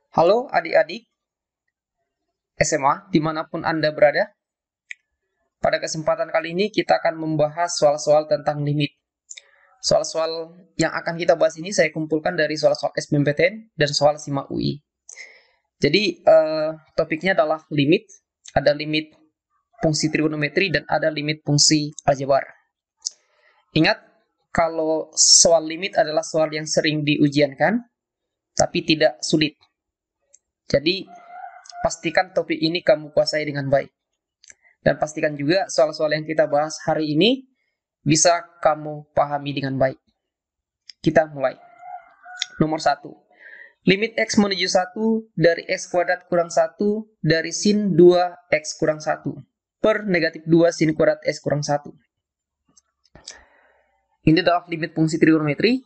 Halo adik-adik SMA dimanapun Anda berada. Pada kesempatan kali ini kita akan membahas soal-soal tentang limit. Soal-soal yang akan kita bahas ini saya kumpulkan dari soal-soal SBMPTN dan soal SIMA UI. Jadi topiknya adalah limit. Ada limit fungsi trigonometri dan ada limit fungsi aljabar. Ingat, kalau soal limit adalah soal yang sering diujiankan, tapi tidak sulit. Jadi, pastikan topik ini kamu kuasai dengan baik. Dan pastikan juga soal-soal yang kita bahas hari ini bisa kamu pahami dengan baik. Kita mulai. Nomor 1. Limit X menuju 1 dari X kuadrat kurang 1 dari sin 2X kurang 1 per negatif 2 sin kuadrat X kurang 1. Ini adalah limit fungsi trigonometri.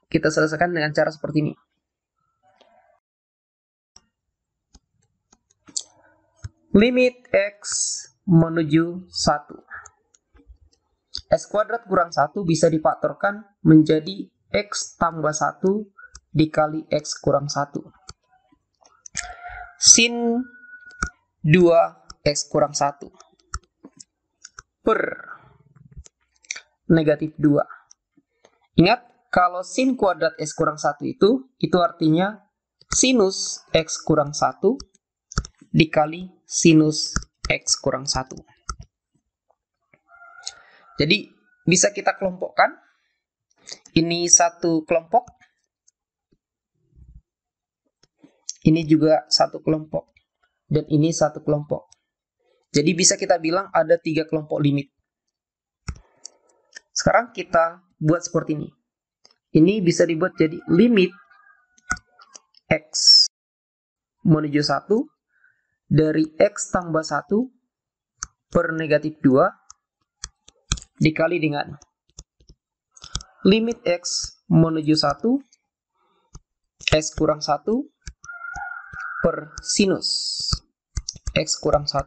Kita selesaikan dengan cara seperti ini. Limit X menuju 1. X kuadrat kurang 1 bisa difaktorkan menjadi X tambah 1 dikali X kurang 1. Sin 2X kurang 1 per negatif 2. Ingat, kalau sin kuadrat X kurang 1 itu artinya sinus X kurang 1 dikali sinus X kurang 1. Jadi, bisa kita kelompokkan. Ini satu kelompok. Ini juga satu kelompok. Dan ini satu kelompok. Jadi, bisa kita bilang ada 3 kelompok limit. Sekarang kita buat seperti ini. Ini bisa dibuat jadi limit X menuju 1 dari X tambah 1 per negatif 2 dikali dengan limit X menuju 1 X kurang 1 per sinus X kurang 1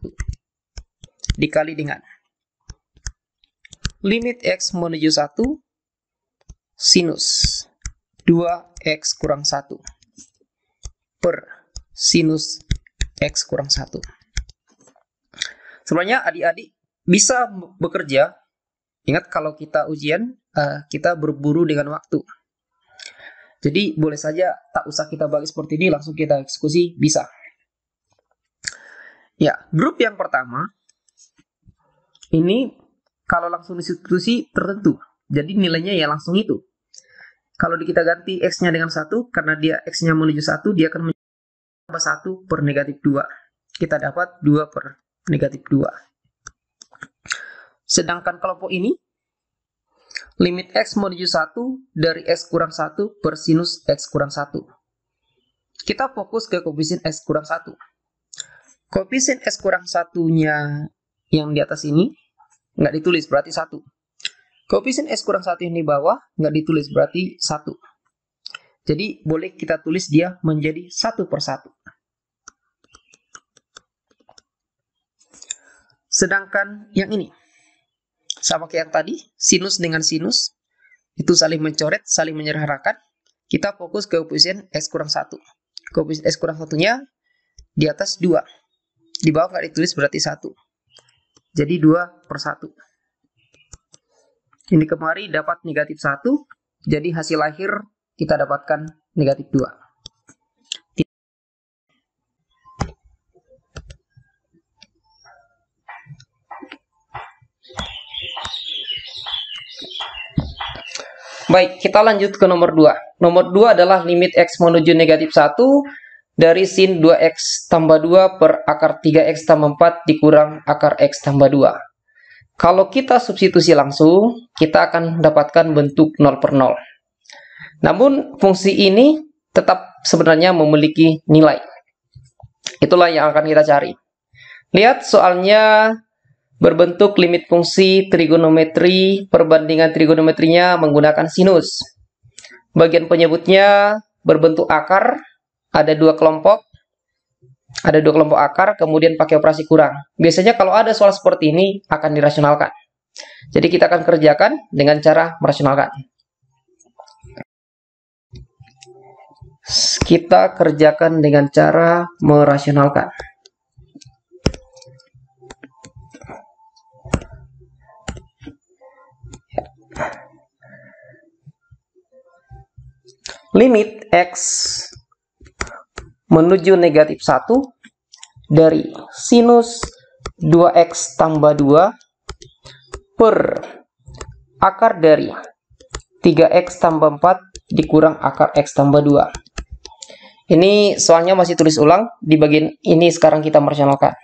dikali dengan limit X menuju 1 sinus 2X kurang 1 per sinus X kurang 1. Sebenarnya adik-adik bisa bekerja. Ingat, kalau kita ujian, kita berburu dengan waktu. Jadi boleh saja tak usah kita bagi seperti ini, langsung kita eksekusi, bisa. Ya, grup yang pertama, ini kalau langsung disubstitusi tertentu. Jadi nilainya ya langsung itu. Kalau kita ganti X-nya dengan 1, karena dia X-nya menuju 1, dia akan menjadi 1 per negatif 2. Kita dapat 2 per negatif 2. Sedangkan kelompok ini, limit X menuju 1 dari X kurang 1 per sinus X kurang 1. Kita fokus ke koefisien X kurang 1. Koefisien X kurang 1-nya yang di atas ini, nggak ditulis, berarti 1. Koefisien X kurang 1 yang di bawah, nggak ditulis, berarti 1. Jadi, boleh kita tulis dia menjadi 1 per 1. Sedangkan yang ini, sama kayak yang tadi, sinus dengan sinus, itu saling mencoret, saling menyederhanakan. Kita fokus ke koefisien X kurang 1. Koefisien X kurang 1-nya di atas 2. Di bawah nggak ditulis, berarti 1. Jadi 2 per 1. Ini kemari dapat negatif 1. Jadi hasil akhir kita dapatkan negatif 2. Baik, kita lanjut ke nomor 2. Nomor 2 adalah limit X menuju negatif 1 dari sin 2X tambah 2 per akar 3X tambah 4 dikurang akar X tambah 2. Kalau kita substitusi langsung, kita akan mendapatkan bentuk 0 per 0. Namun, fungsi ini tetap sebenarnya memiliki nilai. Itulah yang akan kita cari. Lihat soalnya berbentuk limit fungsi trigonometri, perbandingan trigonometrinya menggunakan sinus. Bagian penyebutnya berbentuk akar, ada 2 kelompok. Ada 2 kelompok akar, kemudian pakai operasi kurang. Biasanya kalau ada soal seperti ini, akan dirasionalkan. Jadi kita akan kerjakan dengan cara merasionalkan. kita kerjakan dengan cara merasionalkan. Limit X menuju negatif 1 dari sinus 2X tambah 2 per akar dari 3X tambah 4 dikurang akar X tambah 2. Ini soalnya masih tulis ulang. Di bagian ini sekarang kita merasionalkan.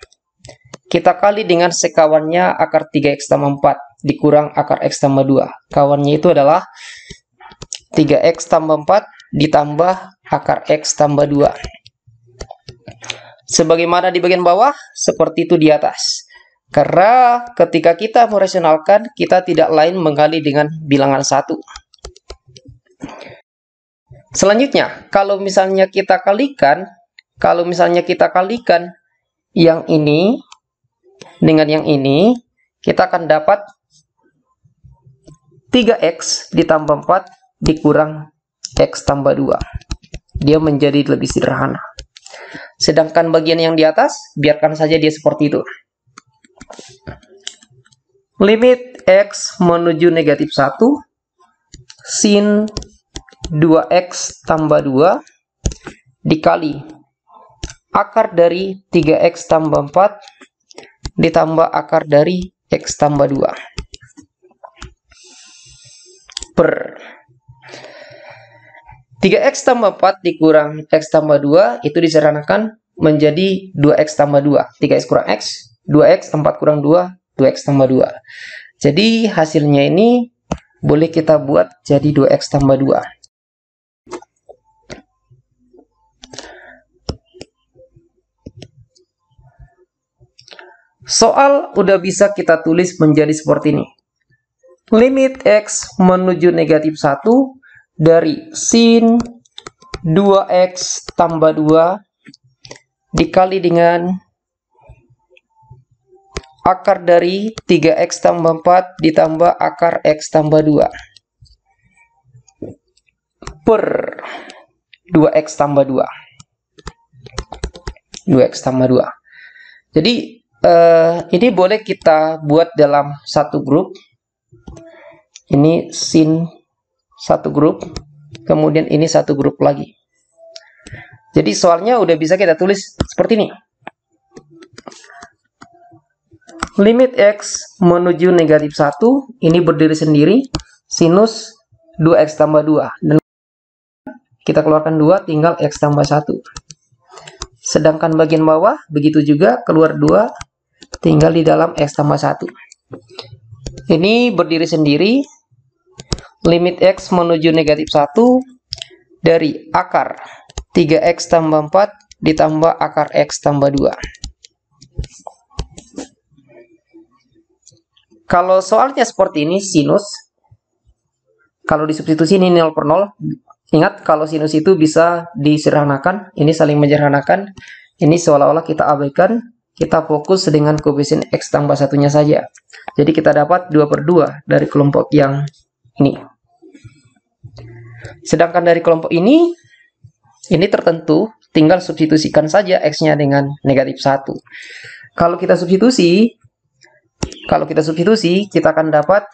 Kita kali dengan sekawannya akar 3X tambah 4 dikurang akar X tambah 2. Kawannya itu adalah 3X tambah 4 ditambah akar X tambah 2. Sebagaimana di bagian bawah, seperti itu di atas. Karena ketika kita merasionalkan, kita tidak lain menggali dengan bilangan 1. Selanjutnya, kalau misalnya kita kalikan yang ini dengan yang ini, kita akan dapat 3X ditambah 4 dikurang X tambah 2. Dia menjadi lebih sederhana. Sedangkan bagian yang di atas, biarkan saja dia seperti itu. Limit X menuju negatif 1, sin 2X tambah 2 dikali akar dari 3X tambah 4 ditambah akar dari X tambah 2 per 3X tambah 4 dikurang X tambah 2 itu disederhanakan menjadi 2X tambah 2. 3X kurang X, 2X, 4 kurang 2, 2X tambah 2. Jadi hasilnya ini boleh kita buat jadi 2X tambah 2. Soal udah bisa kita tulis menjadi seperti ini. Limit X menuju negatif 1 dari sin 2X tambah 2 dikali dengan akar dari 3X tambah 4 ditambah akar X tambah 2 per 2X tambah 2. 2X tambah 2. Jadi ini boleh kita buat dalam satu grup. Ini sin satu grup, kemudian ini satu grup lagi. Jadi soalnya udah bisa kita tulis seperti ini. Limit X menuju negatif 1, ini berdiri sendiri, sinus 2X tambah 2. Dan kita keluarkan 2, tinggal X tambah 1. Sedangkan bagian bawah, begitu juga, keluar 2, tinggal di dalam X tambah 1. Ini berdiri sendiri. Limit X menuju negatif 1 dari akar 3X tambah 4 ditambah akar X tambah 2. Kalau soalnya seperti ini, sinus, kalau disubstitusi ini 0 per 0. Ingat, kalau sinus itu bisa disederhanakan. Ini saling menyederhanakan. Ini seolah-olah kita abaikan. Kita fokus dengan koefisien X tambah 1-nya saja. Jadi kita dapat 2 per 2 dari kelompok yang ini. Sedangkan dari kelompok ini tertentu, tinggal substitusikan saja X-nya dengan negatif 1. Kalau kita substitusi, kita akan dapat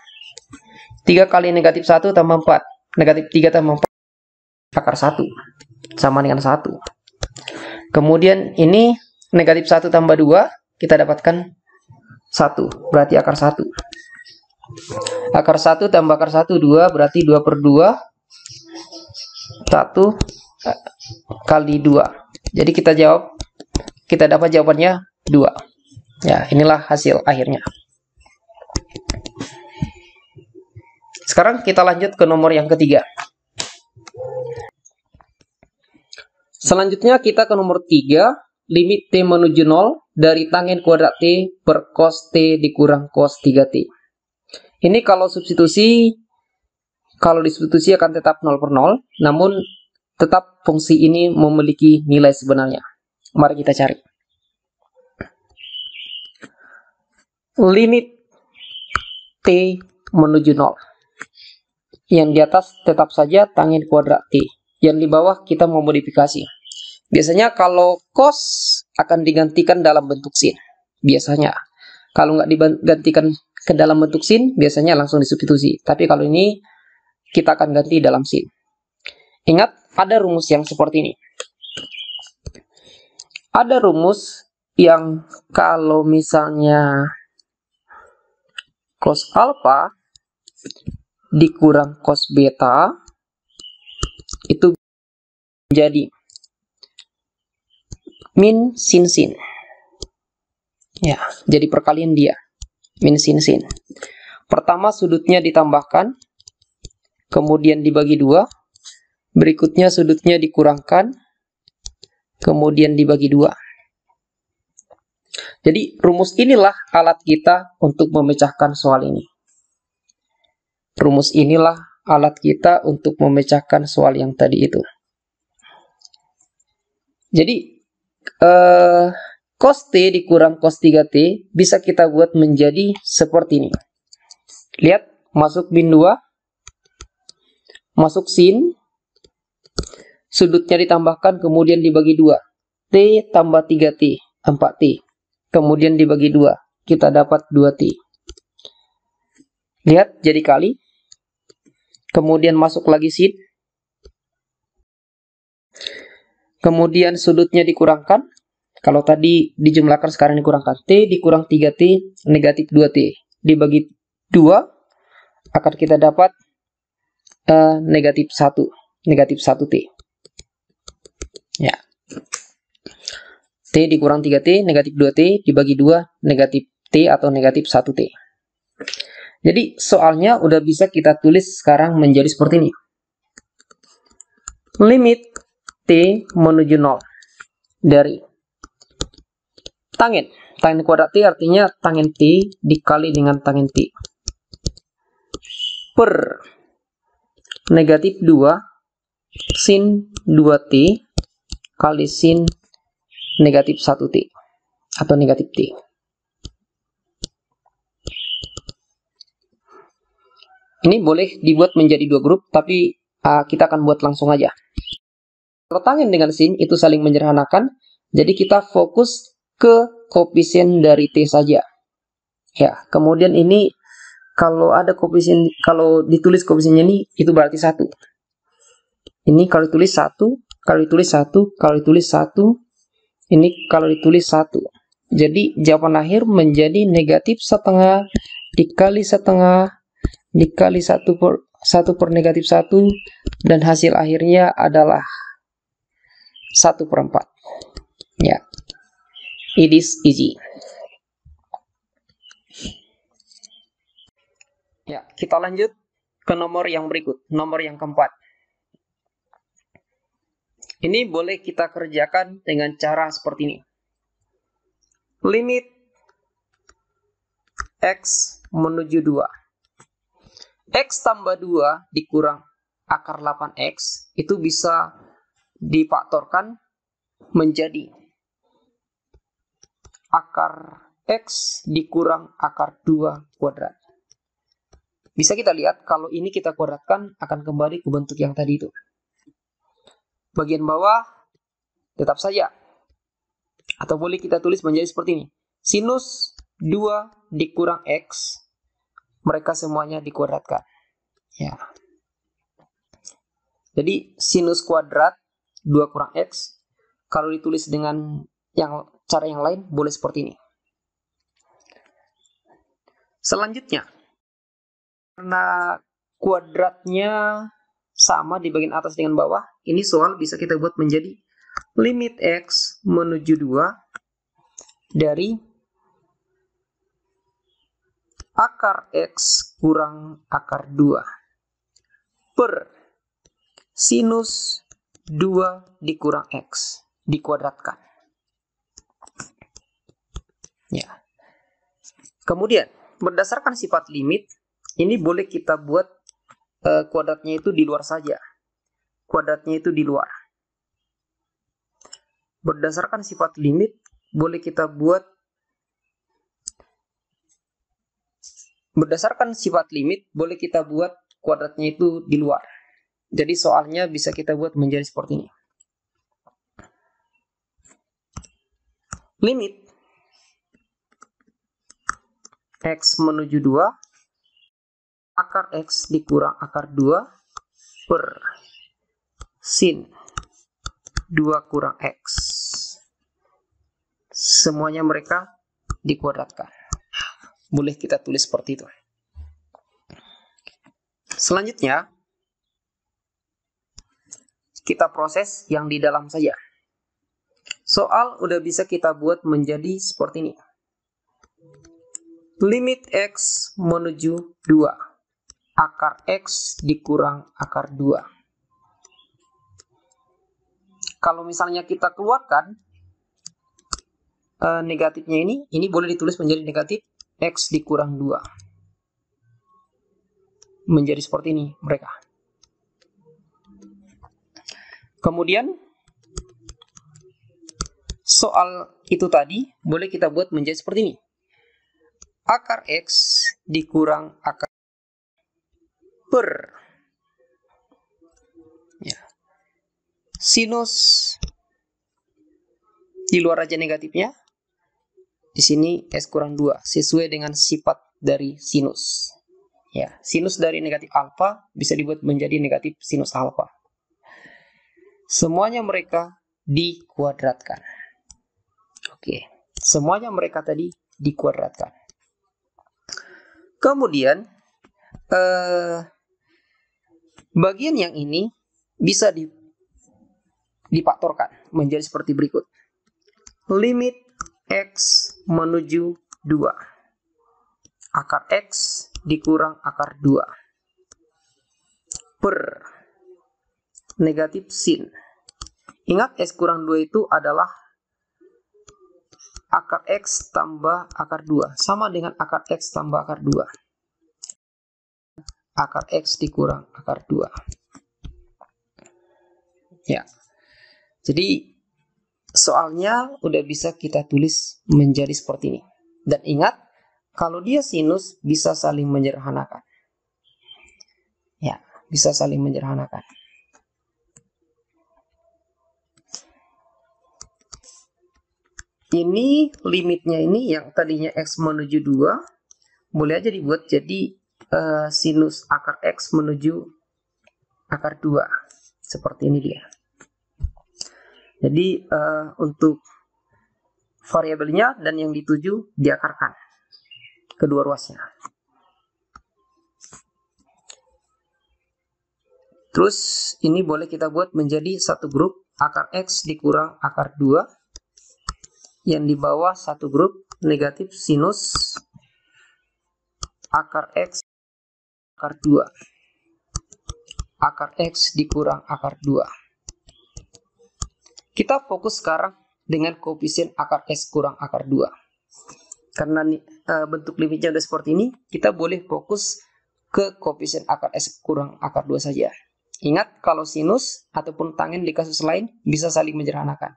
3 kali negatif 1 tambah 4. Negatif 3 tambah 4, akar 1. Sama dengan 1. Kemudian ini negatif 1 tambah 2, kita dapatkan 1. Berarti akar 1. Akar 1 tambah akar 1, 2. Berarti 2 per 2. 1 kali 2. Jadi kita dapat jawabannya 2. Ya, inilah hasil akhirnya. Sekarang kita lanjut ke nomor yang ketiga. Selanjutnya kita ke nomor 3. Limit T menuju 0 dari tangen kuadrat T per cos T dikurang cos 3T. Ini kalau disubstitusi akan tetap 0 per 0. Namun tetap fungsi ini memiliki nilai sebenarnya. Mari kita cari. Limit T menuju 0. Yang di atas tetap saja tangen kuadrat T. Yang di bawah kita mau modifikasi. Biasanya kalau cos akan digantikan dalam bentuk sin. Biasanya. Kalau nggak digantikan ke dalam bentuk sin, biasanya langsung disubstitusi. Tapi kalau ini, kita akan ganti dalam sin. Ingat, ada rumus yang seperti ini. Ada rumus yang kalau misalnya cos alpha dikurang cos beta, itu menjadi min sin sin. Ya, jadi perkalian dia. Min sin sin. Pertama sudutnya ditambahkan, kemudian dibagi 2. Berikutnya sudutnya dikurangkan, kemudian dibagi 2. Jadi rumus inilah alat kita untuk memecahkan soal ini. Rumus inilah alat kita untuk memecahkan soal yang tadi itu. Jadi cos T dikurang cos 3T bisa kita buat menjadi seperti ini. Lihat, masuk min 2, masuk sin, sudutnya ditambahkan kemudian dibagi 2. T tambah 3T, 4T. Kemudian dibagi 2, kita dapat 2T. Lihat, jadi kali. Kemudian masuk lagi sin. Kemudian sudutnya dikurangkan. Kalau tadi dijumlahkan, sekarang dikurangkan. T dikurang 3T, negatif 2T. Dibagi 2, akan kita dapat negatif 1. Negatif 1T. Ya. T dikurang 3T, negatif 2T. Dibagi 2, negatif T atau negatif 1T. Jadi soalnya udah bisa kita tulis sekarang menjadi seperti ini. Limit T menuju 0 dari tangen. Tangen kuadrat T artinya tangen T dikali dengan tangen T. Per negatif 2 sin 2T kali sin negatif 1T atau negatif T. Ini boleh dibuat menjadi 2 grup, tapi kita akan buat langsung aja. Kalau tangen dengan sin itu saling menyederhanakan, jadi kita fokus ke koefisien dari T saja. Ya, kemudian ini kalau ada koefisien, kalau ditulis koefisiennya ini, itu berarti 1. Ini kalau ditulis 1, kalau ditulis 1, kalau ditulis 1, ini kalau ditulis 1. Jadi jawaban akhir menjadi negatif setengah dikali setengah dikali 1 per negatif 1, dan hasil akhirnya adalah 1/4. Ya, it is easy. Ya, kita lanjut ke nomor yang berikut, nomor yang keempat. Ini boleh kita kerjakan dengan cara seperti ini. Limit X menuju 2. X tambah 2 dikurang akar 8X itu bisa difaktorkan menjadi akar X dikurang akar 2 kuadrat. Bisa kita lihat kalau ini kita kuadratkan akan kembali ke bentuk yang tadi itu. Bagian bawah tetap saja. Atau boleh kita tulis menjadi seperti ini. Sinus 2 dikurang X, mereka semuanya dikuadratkan. Ya. Jadi sinus kuadrat 2 kurang X, kalau ditulis dengan cara yang lain boleh seperti ini. Selanjutnya, karena kuadratnya sama di bagian atas dengan bawah, ini soal bisa kita buat menjadi limit X menuju 2 dari akar X kurang akar 2 per sinus 2 dikurang X dikuadratkan. Ya. Kemudian, berdasarkan sifat limit, ini boleh kita buat kuadratnya itu di luar saja. Kuadratnya itu di luar. Berdasarkan sifat limit, boleh kita buat kuadratnya itu di luar. Jadi soalnya bisa kita buat menjadi seperti ini. Limit X menuju 2, akar X dikurang akar 2 per sin 2 kurang X. Semuanya mereka dikuadratkan. Boleh kita tulis seperti itu. Selanjutnya, kita proses yang di dalam saja. Soal udah bisa kita buat menjadi seperti ini. Limit X menuju 2. Akar X dikurang akar 2. Kalau misalnya kita keluarkan negatifnya ini boleh ditulis menjadi negatif X dikurang 2. Menjadi seperti ini mereka. Kemudian soal itu tadi boleh kita buat menjadi seperti ini. Akar X dikurang akar per sinus, di luar aja negatifnya. Di sini S kurang 2 sesuai dengan sifat dari sinus. Ya, sinus dari negatif alfa bisa dibuat menjadi negatif sinus alfa. Semuanya mereka dikuadratkan. Oke, semuanya mereka tadi dikuadratkan. Kemudian bagian yang ini bisa difaktorkan menjadi seperti berikut. Limit X menuju 2. Akar X dikurang akar 2 per negatif sin. Ingat S kurang 2 itu adalah akar X tambah akar 2. Sama dengan akar X tambah akar 2. Akar X dikurang akar 2. Ya. Jadi soalnya udah bisa kita tulis menjadi seperti ini. Dan ingat, kalau dia sinus bisa saling menyederhanakan. Ya, bisa saling menyederhanakan. Ini limitnya ini yang tadinya X menuju 2, boleh aja dibuat jadi sinus akar X menuju akar 2. Seperti ini dia. Jadi untuk variabelnya dan yang dituju diakarkan kedua ruasnya. Terus ini boleh kita buat menjadi satu grup akar X dikurang akar 2. Yang di bawah satu grup negatif sinus akar X akar 2. Akar X dikurang akar 2. Kita fokus sekarang dengan koefisien akar X kurang akar 2. Karena bentuk limitnya udah seperti ini, kita boleh fokus ke koefisien akar X kurang akar 2 saja. Ingat, kalau sinus ataupun tangen di kasus lain bisa saling menyederhanakan.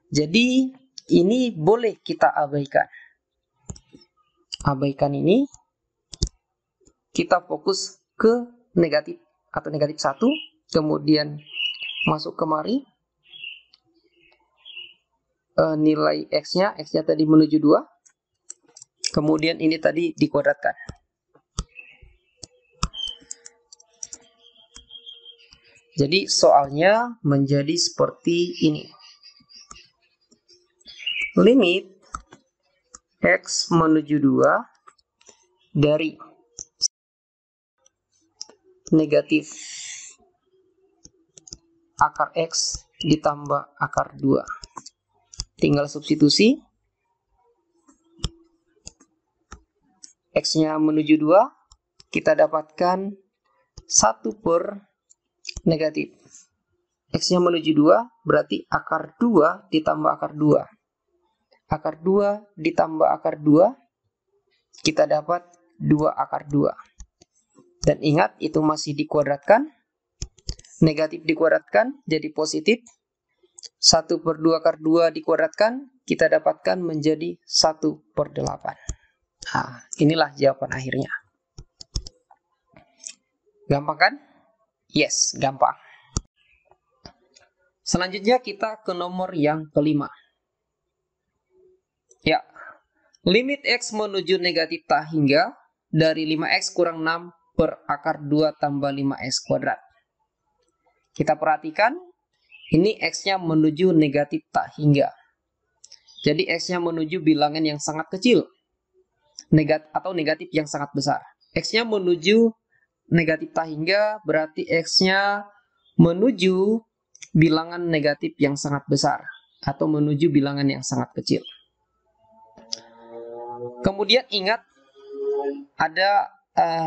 Jadi, ini boleh kita abaikan. Abaikan ini, kita fokus ke negatif atau negatif 1, kemudian masuk kemari. Nilai X-nya tadi menuju 2. Kemudian ini tadi dikuadratkan. Jadi soalnya menjadi seperti ini. Limit X menuju 2 dari negatif akar X ditambah akar 2. Tinggal substitusi. X-nya menuju 2, kita dapatkan 1 per negatif. X-nya menuju 2, berarti akar 2 ditambah akar 2. Akar 2 ditambah akar 2, kita dapat 2 akar 2. Dan ingat, itu masih dikuadratkan. Negatif dikuadratkan, jadi positif. 1 per 2 akar 2 dikuadratkan, kita dapatkan menjadi 1 per 8. Nah, inilah jawaban akhirnya. Gampang kan? Yes, gampang. Selanjutnya kita ke nomor yang kelima. Ya, limit X menuju negatif tak hingga dari 5X kurang 6 per akar 2 tambah 5X kuadrat. Kita perhatikan, ini X-nya menuju negatif tak hingga. Jadi X-nya menuju bilangan yang sangat kecil. Atau negatif yang sangat besar. X-nya menuju negatif tak hingga, berarti X-nya menuju bilangan negatif yang sangat besar atau menuju bilangan yang sangat kecil. Kemudian ingat ada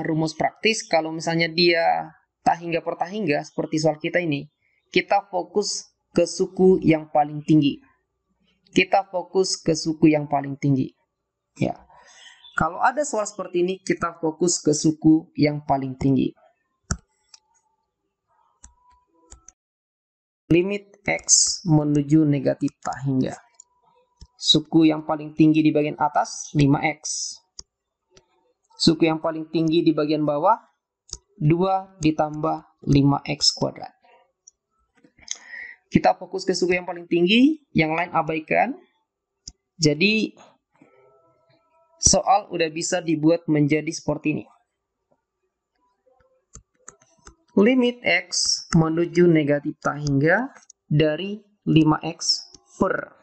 rumus praktis kalau misalnya dia tak hingga per tak hingga seperti soal kita ini, kita fokus ke suku yang paling tinggi. Kita fokus ke suku yang paling tinggi. Ya. Kalau ada soal seperti ini, kita fokus ke suku yang paling tinggi. Limit X menuju negatif tak hingga. Suku yang paling tinggi di bagian atas 5X. Suku yang paling tinggi di bagian bawah 2 ditambah 5X kuadrat. Kita fokus ke suku yang paling tinggi, yang lain abaikan. Jadi soal udah bisa dibuat menjadi seperti ini. Limit X menuju negatif tak hingga dari 5X per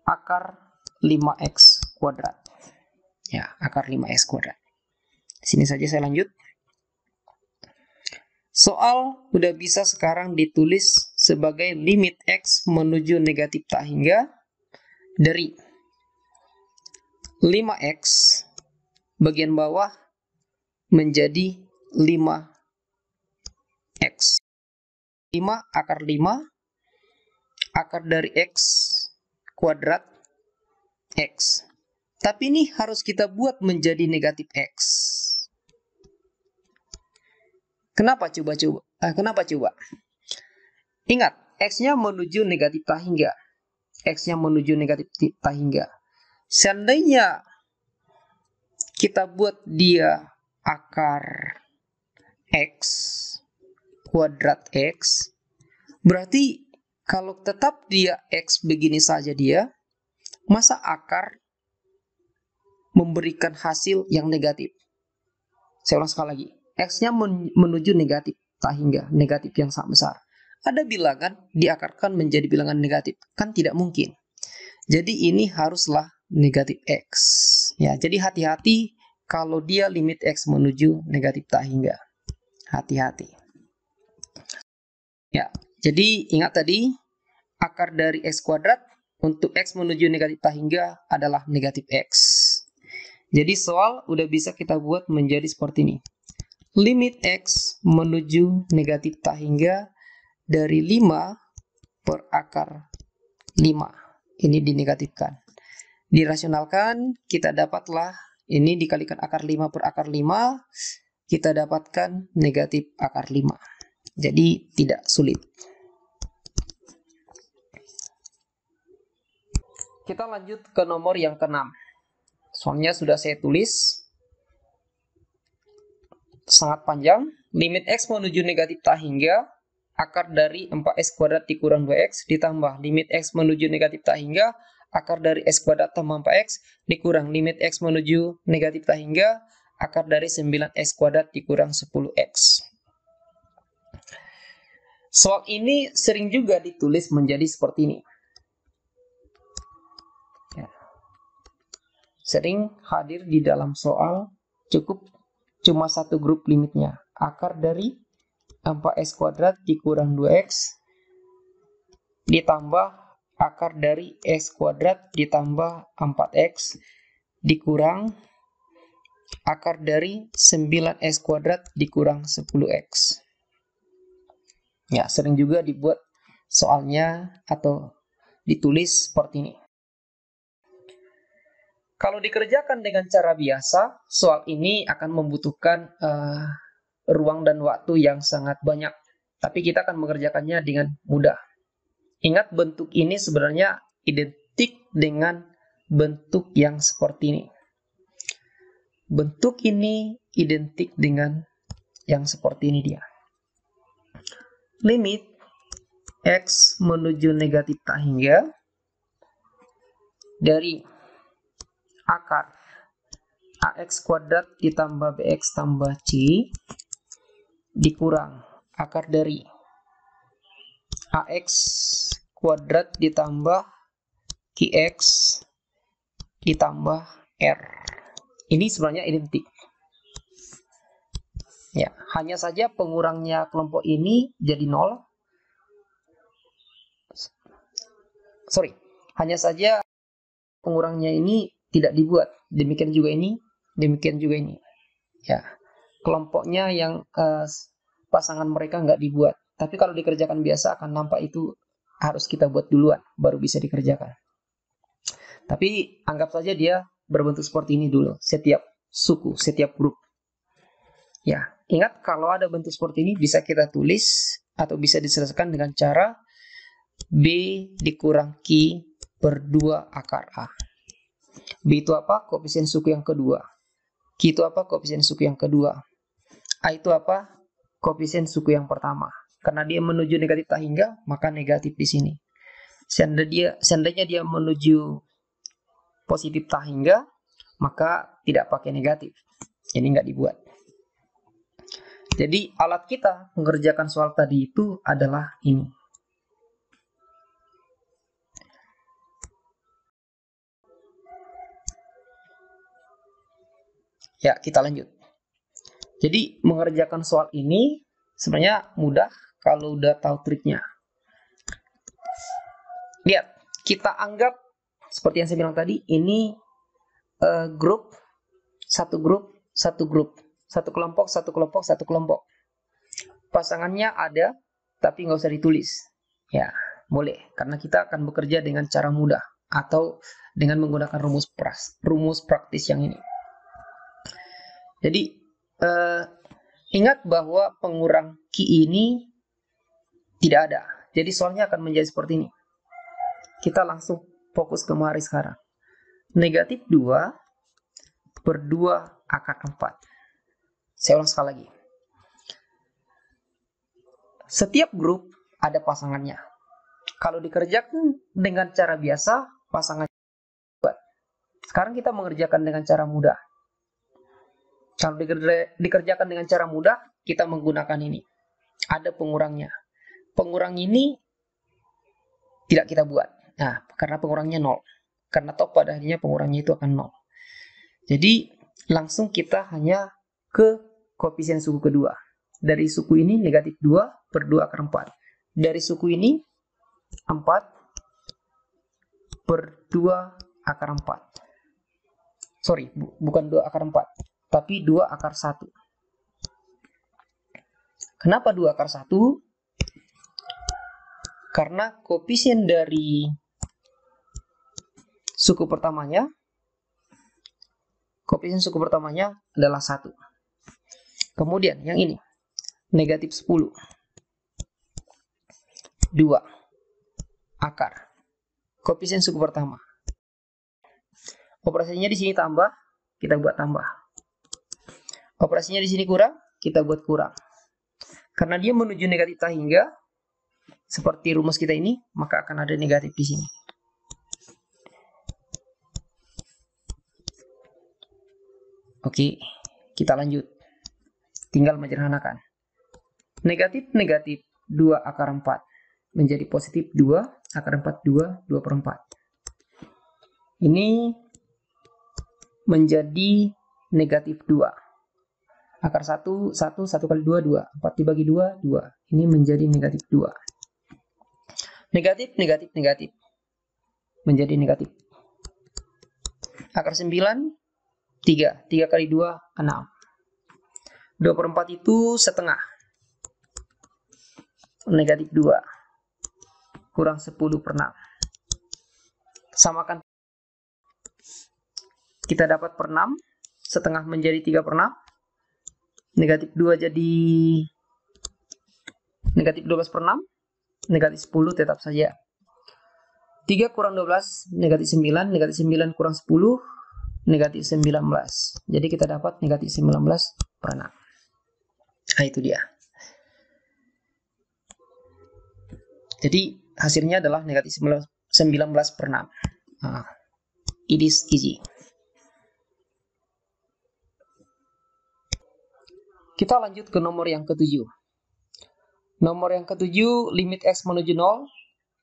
akar 5X kuadrat. Ya, akar 5X kuadrat. Sini saja saya lanjut. Soal udah bisa sekarang ditulis sebagai limit X menuju negatif tak hingga dari 5X bagian bawah menjadi 5X. 5 akar 5 akar dari X kuadrat X. Tapi ini harus kita buat menjadi negatif X. Kenapa coba? Kenapa coba? Ingat, X-nya menuju negatif tak hingga. X-nya menuju negatif tak hingga. Seandainya kita buat dia akar X kuadrat X, berarti kalau tetap dia X begini saja dia, masa akar memberikan hasil yang negatif? Saya ulang sekali lagi. X-nya menuju negatif tak hingga, negatif yang sangat besar. Ada bilangan diakarkan menjadi bilangan negatif, kan tidak mungkin. Jadi ini haruslah negatif X. Ya, jadi hati-hati kalau dia limit X menuju negatif tak hingga. Hati-hati. Ya, jadi ingat tadi akar dari X kuadrat untuk X menuju negatif tak hingga adalah negatif X. Jadi soal udah bisa kita buat menjadi seperti ini. Limit X menuju negatif tak hingga dari 5 per akar 5. Ini dinegatifkan. Dirasionalkan, kita dapatlah ini dikalikan akar 5 per akar 5, kita dapatkan negatif akar 5. Jadi tidak sulit. Kita lanjut ke nomor yang ke-6. Soalnya sudah saya tulis. Sangat panjang. Limit X menuju negatif tak hingga akar dari 4X kuadrat dikurang 2X ditambah limit X menuju negatif tak hingga akar dari X kuadrat tambah 4X dikurang limit X menuju negatif tak hingga akar dari 9X kuadrat dikurang 10X. Soal ini sering juga ditulis menjadi seperti ini. Ya. Sering hadir di dalam soal, cukup cuma satu grup limitnya. Akar dari 4X kuadrat dikurang 2X ditambah akar dari X kuadrat ditambah 4X dikurang akar dari 9X kuadrat dikurang 10X. Ya, sering juga dibuat soalnya atau ditulis seperti ini. Kalau dikerjakan dengan cara biasa, soal ini akan membutuhkan ruang dan waktu yang sangat banyak. Tapi kita akan mengerjakannya dengan mudah. Ingat, bentuk ini sebenarnya identik dengan bentuk yang seperti ini. Bentuk ini identik dengan Yang seperti ini dia. Limit X menuju negatif tak hingga dari akar AX kuadrat ditambah BX tambah C dikurang akar dari AX kuadrat ditambah QX ditambah R. Ini sebenarnya identik. Ya, hanya saja pengurangnya kelompok ini jadi 0. Hanya saja pengurangnya ini tidak dibuat. Demikian juga ini, demikian juga ini. Ya, kelompoknya yang pasangan mereka nggak dibuat. Tapi kalau dikerjakan biasa akan nampak itu harus kita buat duluan, baru bisa dikerjakan. Tapi anggap saja dia berbentuk seperti ini dulu, setiap suku, setiap grup. Ya, ingat kalau ada bentuk seperti ini bisa kita tulis atau bisa diselesaikan dengan cara B dikurang Q per 2 akar A. B itu apa? Koefisien suku yang kedua. Q itu apa? Koefisien suku yang kedua. A itu apa? Koefisien suku yang pertama. Karena dia menuju negatif tak hingga, maka negatif di sini. Seandainya dia menuju positif tak hingga, maka tidak pakai negatif. Ini nggak dibuat. Jadi alat kita mengerjakan soal tadi itu adalah ini. Ya, kita lanjut. Jadi mengerjakan soal ini sebenarnya mudah kalau udah tahu triknya. Lihat, kita anggap seperti yang saya bilang tadi, ini grup, satu grup, satu grup. Satu kelompok, satu kelompok, satu kelompok. Pasangannya ada, tapi nggak usah ditulis. Ya, boleh. Karena kita akan bekerja dengan cara mudah. Atau dengan menggunakan rumus praktis yang ini. Jadi, ingat bahwa pengurang Q ini tidak ada. Jadi soalnya akan menjadi seperti ini. Kita langsung fokus ke mari sekarang. Negatif 2 per 2 akar 4. Saya ulang sekali lagi. Setiap grup ada pasangannya. Kalau dikerjakan dengan cara biasa, pasangannya buat. Sekarang kita mengerjakan dengan cara mudah. Kalau dikerjakan dengan cara mudah, kita menggunakan ini. Ada pengurangnya. Pengurang ini tidak kita buat. Nah, karena pengurangnya 0. Karena toh pada akhirnya pengurangnya itu akan 0. Jadi, langsung kita hanya ke koefisien suku kedua. Dari suku ini negatif 2 per 2 akar 4. Dari suku ini 4 per 2 akar 4. Sorry, bukan 2 akar 4. Tapi 2 akar 1. Kenapa 2 akar 1? Karena koefisien dari suku pertamanya adalah 1. Kemudian yang ini, negatif 10. 2 akar. Koefisien suku pertama. Operasinya di sini tambah, kita buat tambah. Operasinya di sini kurang, kita buat kurang. Karena dia menuju negatif tak hingga, seperti rumus kita ini, maka akan ada negatif di sini. Oke, kita lanjut. Tinggal menyederhanakan. Negatif 2 akar 4 menjadi positif 2 akar 4 2 per 4. Ini menjadi negatif 2. Akar 1 kali 2 2. 4 dibagi 2 2. Ini menjadi negatif 2. Negatif menjadi negatif. Akar 9 3 kali 2 6. 2 per 4 itu setengah. Negatif 2. Kurang 10 per 6. Samakan. Kita dapat per 6. Setengah menjadi 3 per 6. Negatif 2 jadi negatif 12 per 6. Negatif 10 tetap saja. 3 kurang 12, negatif 9. Negatif 9 kurang 10, negatif 19. Jadi kita dapat negatif 19 per 6. Nah, itu dia. Jadi hasilnya adalah negatif 19/6. Nah, it is easy. Kita lanjut ke nomor yang ke-7. Nomor yang ke-7, limit x menuju 0,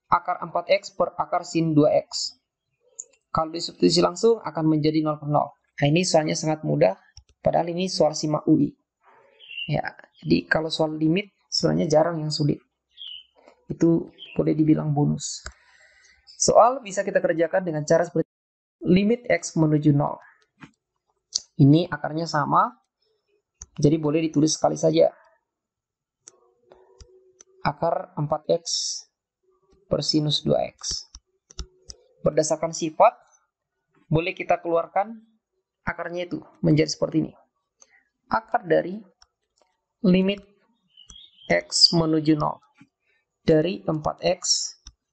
akar 4x per akar sin 2x. Kalau disubstitusi langsung akan menjadi 0 per 0. Nah, ini soalnya sangat mudah, padahal ini soal SIMA UI. Ya, jadi kalau soal limit sebenarnya jarang yang sulit. Itu boleh dibilang bonus. Soal bisa kita kerjakan dengan cara seperti limit x menuju 0. Ini akarnya sama, jadi boleh ditulis sekali saja. Akar 4x per sinus 2x. Berdasarkan sifat, boleh kita keluarkan akarnya itu menjadi seperti ini. Akar dari limit x menuju 0 dari 4x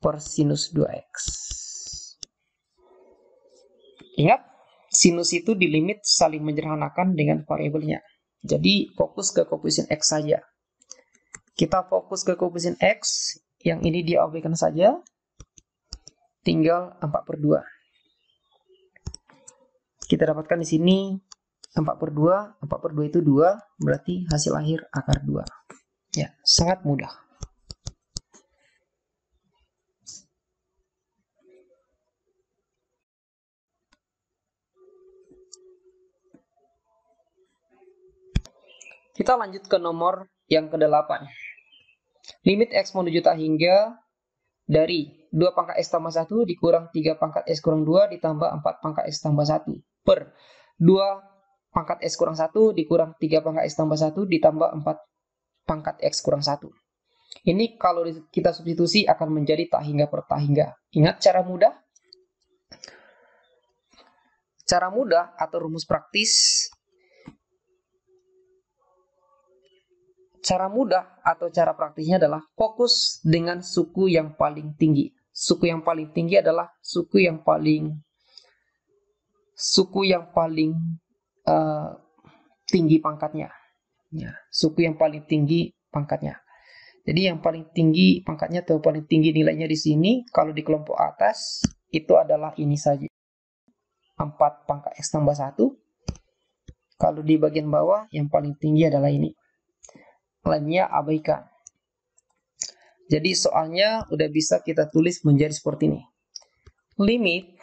per sinus 2x. Ingat, sinus itu di limit saling menyederhanakan dengan variabelnya. Jadi fokus ke koefisien x saja. Kita fokus ke koefisien x, yang ini diabaikan saja. Tinggal 4/2. Kita dapatkan di sini 4/2, 4/2 itu 2, berarti hasil akhir akar 2. Ya, sangat mudah. Kita lanjut ke nomor yang ke-8. Limit x menuju tak hingga dari 2 pangkat x tambah 1 dikurang 3 pangkat x kurang 2 ditambah 4 pangkat x tambah 1 per 2 pangkat x kurang 1 dikurang 3 pangkat x tambah 1 ditambah 4 pangkat x kurang 1. Ini kalau kita substitusi akan menjadi tak hingga per tak hingga. Ingat cara mudah? Cara mudah atau rumus praktis. Cara mudah atau cara praktisnya adalah fokus dengan suku yang paling tinggi. Suku yang paling tinggi adalah suku yang paling tinggi pangkatnya. Ya, suku yang paling tinggi pangkatnya. Jadi yang paling tinggi pangkatnya atau paling tinggi nilainya di sini, kalau di kelompok atas itu adalah ini saja. 4 pangkat x tambah 1. Kalau di bagian bawah yang paling tinggi adalah ini. Lainnya abaikan. Jadi soalnya udah bisa kita tulis menjadi seperti ini. Limit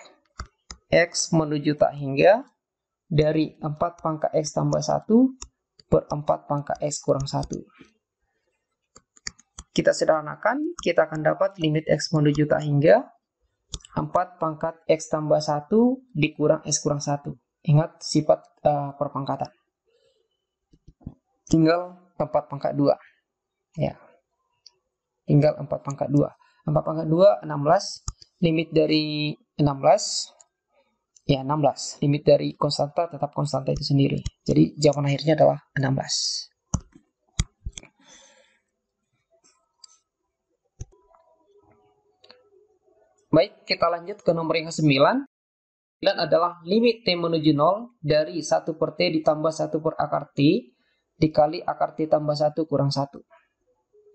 x menuju tak hingga dari 4 pangkat x tambah 1 per 4 pangkat x kurang 1. Kita sederhanakan, kita akan dapat limit x menuju tak hingga 4 pangkat x tambah 1 dikurang x kurang 1. Ingat sifat perpangkatan. Tinggal 4 pangkat 2. Ya. Tinggal 4 pangkat 2. 4 pangkat 2, 16. Limit dari 16. Ya, 16. Limit dari konstanta tetap konstanta itu sendiri. Jadi jawaban akhirnya adalah 16. Baik, kita lanjut ke nomor yang ke-9. 9 adalah limit T menuju 0 dari 1 per T ditambah 1 per akar T dikali akar T tambah 1 kurang 1.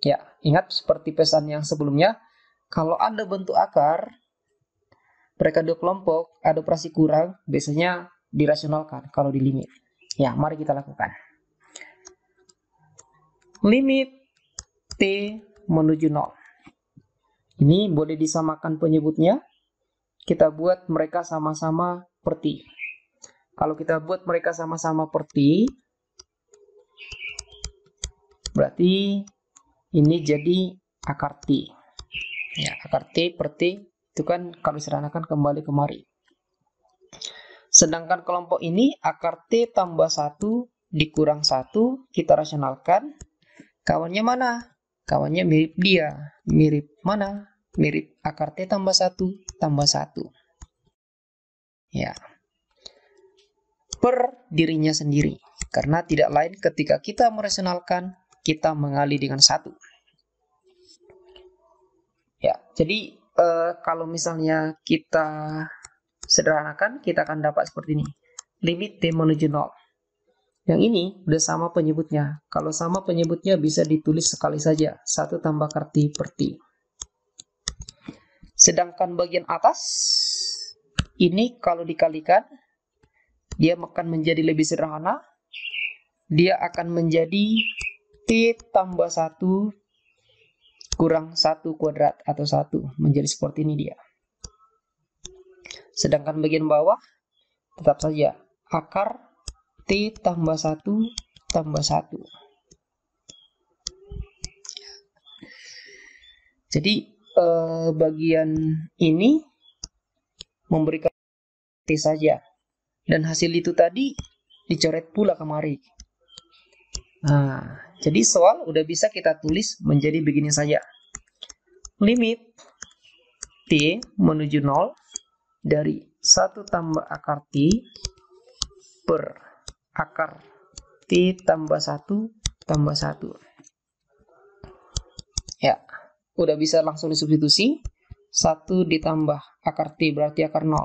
Ya, ingat seperti pesan yang sebelumnya, kalau ada bentuk akar, mereka dua kelompok, ada operasi kurang, biasanya dirasionalkan kalau di limit. Ya, mari kita lakukan. Limit T menuju 0. Ini boleh disamakan penyebutnya. Kita buat mereka sama-sama per T. Kalau kita buat mereka sama-sama per T, berarti ini jadi akar T. Ya, akar T per T itu kan kalau disederhanakan kembali kemari. Sedangkan kelompok ini akar T tambah 1 dikurang 1 kita rasionalkan. Kawannya mana? Kawannya mirip dia. Mirip mana? Mirip akar T tambah 1 tambah 1. Ya. Per dirinya sendiri. Karena tidak lain ketika kita merasionalkan, kita mengali dengan 1. Ya, jadi kalau misalnya kita sederhanakan, kita akan dapat seperti ini. Limit T menuju 0. Yang ini udah sama penyebutnya. Kalau sama penyebutnya bisa ditulis sekali saja. 1 tambah akar T per T. Sedangkan bagian atas, ini kalau dikalikan, dia akan menjadi lebih sederhana. Dia akan menjadi T tambah 1 kurang 1 kuadrat atau 1. Menjadi seperti ini dia. Sedangkan bagian bawah, tetap saja akar T tambah 1 tambah 1. Jadi bagian ini memberikan T saja. Dan hasil itu tadi dicoret pula kemari. Nah, jadi soal udah bisa kita tulis menjadi begini saja. Limit T menuju 0 dari 1 tambah akar T per akar T tambah 1 tambah 1. Ya, udah bisa langsung disubstitusi. 1 ditambah akar T berarti akar 0.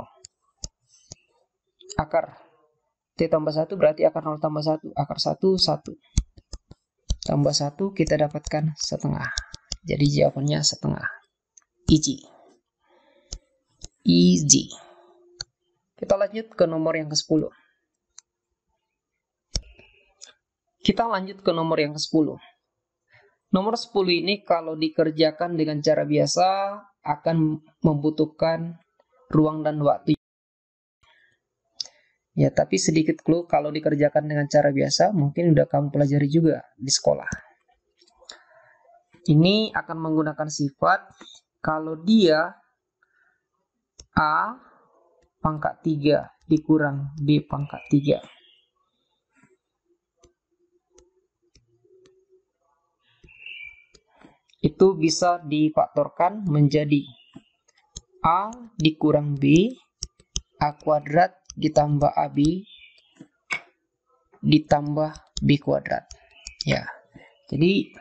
Akar T tambah 1 berarti akar 0 tambah 1. Akar 1, 1. Tambah 1 kita dapatkan setengah. Jadi jawabannya setengah. Easy. Easy. Kita lanjut ke nomor yang ke-10. Kita lanjut ke nomor yang ke-10. Nomor 10 ini kalau dikerjakan dengan cara biasa akan membutuhkan ruang dan waktu. Ya, tapi sedikit clue kalau dikerjakan dengan cara biasa mungkin udah kamu pelajari juga di sekolah. Ini akan menggunakan sifat kalau dia A pangkat 3 dikurang B pangkat 3. Itu bisa difaktorkan menjadi A dikurang B, A kuadrat ditambah AB ditambah B kuadrat. Ya, jadi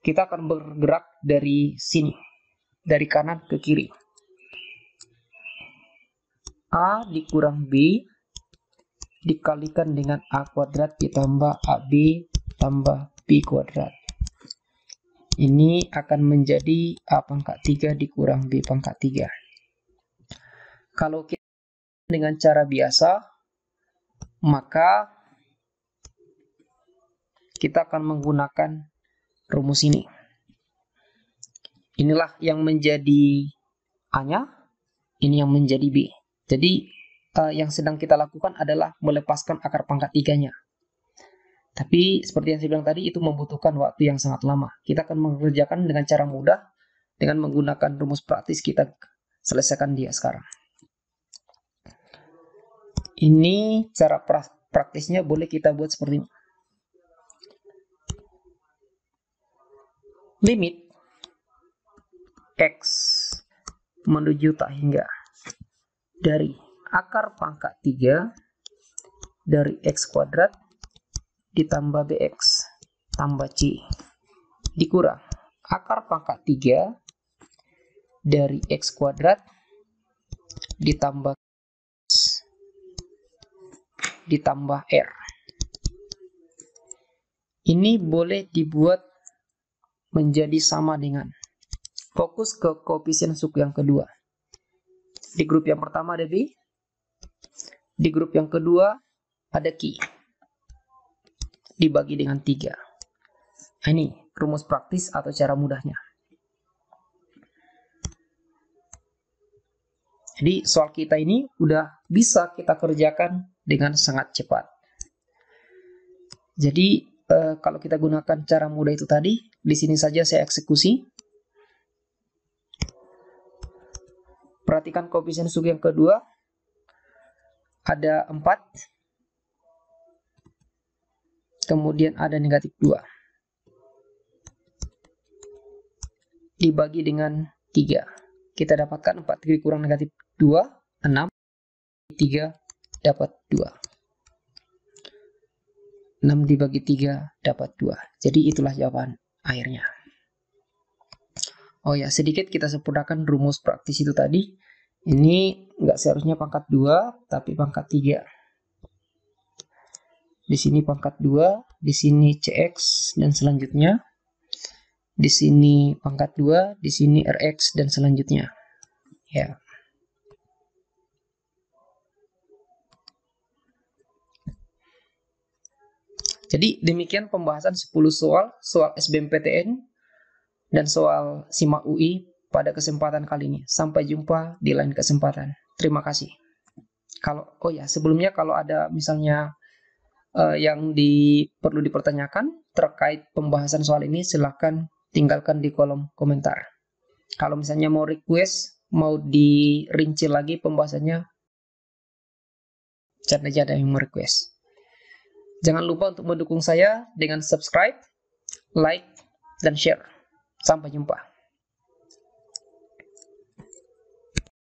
kita akan bergerak dari sini, dari kanan ke kiri. A dikurang B dikalikan dengan A kuadrat ditambah AB tambah B kuadrat. Ini akan menjadi A pangkat 3 dikurang B pangkat 3. Kalau kita dengan cara biasa, maka kita akan menggunakan rumus ini. Inilah yang menjadi A-nya, ini yang menjadi B. Jadi yang sedang kita lakukan adalah melepaskan akar pangkat 3-nya. Tapi seperti yang saya bilang tadi, itu membutuhkan waktu yang sangat lama. Kita akan mengerjakan dengan cara mudah, dengan menggunakan rumus praktis kita selesaikan dia sekarang. Ini cara praktisnya boleh kita buat seperti ini. Limit X menuju tak hingga dari akar pangkat 3 dari X kuadrat ditambah BX tambah C dikurang akar pangkat 3 dari X kuadrat ditambah R. Ini boleh dibuat menjadi sama dengan fokus ke koefisien suku yang kedua. Di grup yang pertama ada B, di grup yang kedua ada Q. Dibagi dengan 3. Nah, ini rumus praktis atau cara mudahnya. Jadi soal kita ini udah bisa kita kerjakan dengan sangat cepat. Jadi kalau kita gunakan cara mudah itu tadi, di sini saja saya eksekusi. Perhatikan koefisien suku yang kedua ada 4. Kemudian ada negatif 2. Dibagi dengan 3. Kita dapatkan 4 dikurang negatif 2, 6. 3 dapat 2. 6 dibagi 3 dapat 2. Jadi itulah jawaban akhirnya. Oh ya, sedikit kita sempurnakan rumus praktis itu tadi. Ini nggak seharusnya pangkat 2, tapi pangkat 3. di sini pangkat 2, di sini CX dan selanjutnya. Di sini pangkat 2, di sini RX dan selanjutnya. Ya. Jadi demikian pembahasan 10 soal SBMPTN dan soal SIMAK UI pada kesempatan kali ini. Sampai jumpa di lain kesempatan. Terima kasih. Sebelumnya kalau ada misalnya yang perlu dipertanyakan terkait pembahasan soal ini, silahkan tinggalkan di kolom komentar. Kalau misalnya mau request, mau dirinci lagi pembahasannya, chat aja ada yang mau request. Jangan lupa untuk mendukung saya dengan subscribe, like, dan share. Sampai jumpa.